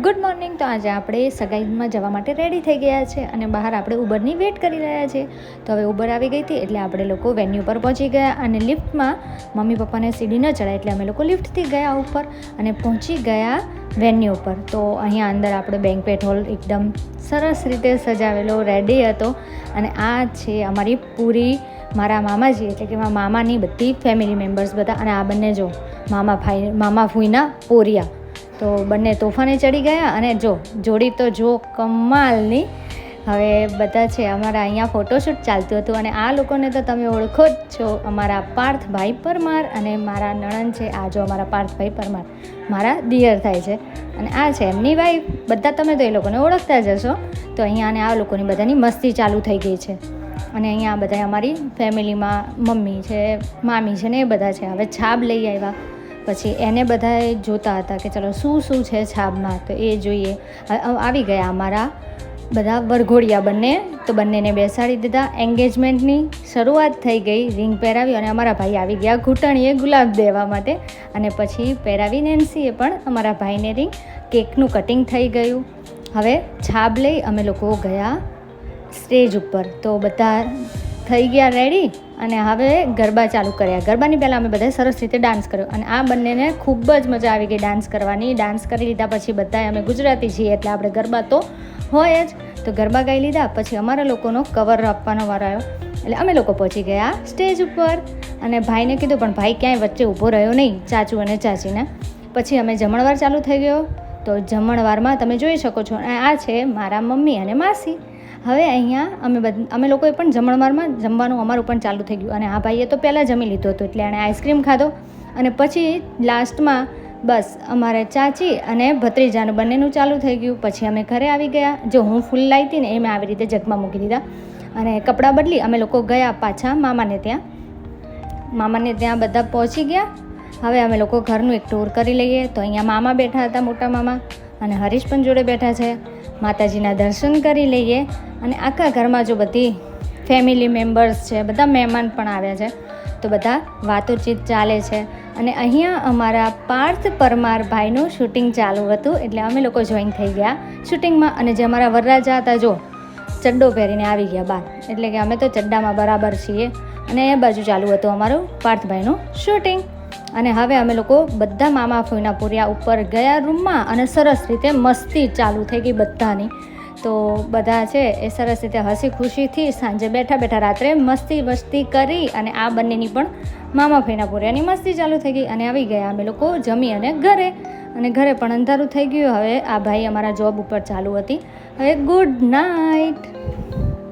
Good morning. તો આજે આપણે સગાઈમાં જવા માટે રેડી થઈ ગયા છે અને બહાર આપણે ઉબરની વેટ કરી રહ્યા છીએ. તો હવે ઉબર આવી ગઈ હતી એટલે આપણે લોકો વેન્યુ પર પહોંચી ગયા અને લિફ્ટમાં મમ્મી પપ્પાને સીડી ન ચડાય એટલે અમે લોકો લિફ્ટથી ગયા ઉપર અને પહોંચી ગયા વેન્યુ પર. તો અહીંયા અંદર આપણે બેન્ક્વેટ હોલ એકદમ સરસ રીતે સજાવેલો રેડી હતો અને આ છે અમારી પૂરી મારા મામાજી એટલે કે મારા મામાની બધી ફેમિલી મેમ્બર્સ બધા. અને આ બંને જો મામા ફૂઈના પોરિયા તો બંને તોફાને ચડી ગયા અને જોડી તો જો કમાલની. હવે બધા છે અમારા અહીંયા ફોટોશૂટ ચાલતું હતું અને આ લોકોને તો તમે ઓળખો જ છો, અમારા પાર્થભાઈ પરમાર અને મારા નણંદ છે. આ જો અમારા પાર્થભાઈ પરમાર મારા દિયર થાય છે અને આ છે એમની વાઈફ. બધા તમે તો એ લોકોને ઓળખતા જ હશો. તો અહીંયા અને આ લોકોની બધાની મસ્તી ચાલુ થઈ ગઈ છે અને અહીંયા બધા અમારી ફેમિલીમાં મમ્મી છે, મામી છે ને એ બધા છે. હવે છાબ લઈ આવ્યા પછી એને બધાએ જોતા હતા કે ચલો શું છે છાબમાં, તો એ જોઈએ. આવી ગયા અમારા બધા વરઘોડિયા બંને, તો બંનેને બેસાડી દીધા. એન્ગેજમેન્ટની શરૂઆત થઈ ગઈ, રિંગ પહેરાવી અને અમારા ભાઈ આવી ગયા ઘૂંટણીએ ગુલાબ દેવા માટે અને પછી પહેરાવી નેન્સીએ પણ અમારા ભાઈને રિંગ. કેકનું કટિંગ થઈ ગયું. હવે છાબ લઈ અમે લોકો ગયા સ્ટેજ ઉપર. તો બધા થઈ ગયા રેડી અને હવે ગરબા ચાલુ કર્યા. ગરબાની પહેલાં અમે બધાએ સરસ રીતે ડાન્સ કર્યો અને આ બંનેને ખૂબ જ મજા આવી ગઈ ડાન્સ કરવાની. ડાન્સ કરી લીધા પછી બધાએ, અમે ગુજરાતી છીએ એટલે આપણે ગરબા તો હોય જ, તો ગરબા ગાઈ લીધા. પછી અમારા લોકોનો કવર આપવાનો વારો આવ્યો એટલે અમે લોકો પહોંચી ગયા સ્ટેજ ઉપર અને ભાઈને કીધું પણ ભાઈ ક્યાંય વચ્ચે ઊભો રહ્યો નહીં, ચાચુ અને ચાચીને. પછી અમે જમણવાર ચાલુ થઈ ગયો. તો જમણવારમાં તમે જોઈ શકો છો આ છે મારા મમ્મી અને માસી. હવે અહીંયા અમે લોકોએ પણ જમણવારમાં જમવાનું અમારું પણ ચાલુ થઈ ગયું અને આ ભાઈએ તો પહેલાં જમી લીધું હતું એટલે એણે આઈસ્ક્રીમ ખાધો અને પછી લાસ્ટમાં બસ અમારે ચાચી અને ભત્રીજાનું બંનેનું ચાલુ થઈ ગયું. પછી અમે ઘરે આવી ગયા. જો હું ફૂલ લાવી હતી ને એ મેં આવી રીતે જગમાં મૂકી દીધા અને કપડાં બદલી અમે લોકો ગયા પાછા મામાને ત્યાં બધા પહોંચી ગયા. હવે અમે લોકો ઘરનું એક ટૂર કરી લઈએ. તો અહીંયા મામા બેઠા હતા, મોટા મામા, અને હરીશ પણ જોડે બેઠા છે. માતાજીના દર્શન કરી લઈએ અને આખા ઘરમાં જો બધી ફેમિલી મેમ્બર્સ છે, બધા મહેમાન પણ આવ્યા છે, તો બધા વાતોચીત ચાલે છે. અને અહીંયા અમારા પાર્થ પરમાર ભાઈનું શૂટિંગ ચાલુ હતું એટલે અમે લોકો જોઈન થઈ ગયા શૂટિંગમાં. અને જે અમારા વરરાજા હતા જો ચડ્ડો પહેરીને આવી ગયા બહાર, એટલે કે અમે તો ચડ્ડામાં બરાબર છીએ. અને એ બાજુ ચાલુ હતું અમારું પાર્થભાઈનું શૂટિંગ. અને હવે અમે લોકો બધા મામા ફોઈના પૂર્યા ઉપર ગયા રૂમમાં અને સરસ રીતે મસ્તી ચાલુ થઈ ગઈ બધાની. તો બધા છે એ સરસ રીતે હસી ખુશીથી સાંજે બેઠા રાત્રે મસ્તી કરી અને આ બંનેની પણ મામા ફોઈના પૂર્યાની મસ્તી ચાલુ થઈ ગઈ અને આવી ગયા અમે લોકો જમી અને ઘરે પણ અંધારું થઈ ગયું. હવે આ ભાઈ અમારા જોબ ઉપર ચાલુ હતી. હવે ગુડ નાઇટ.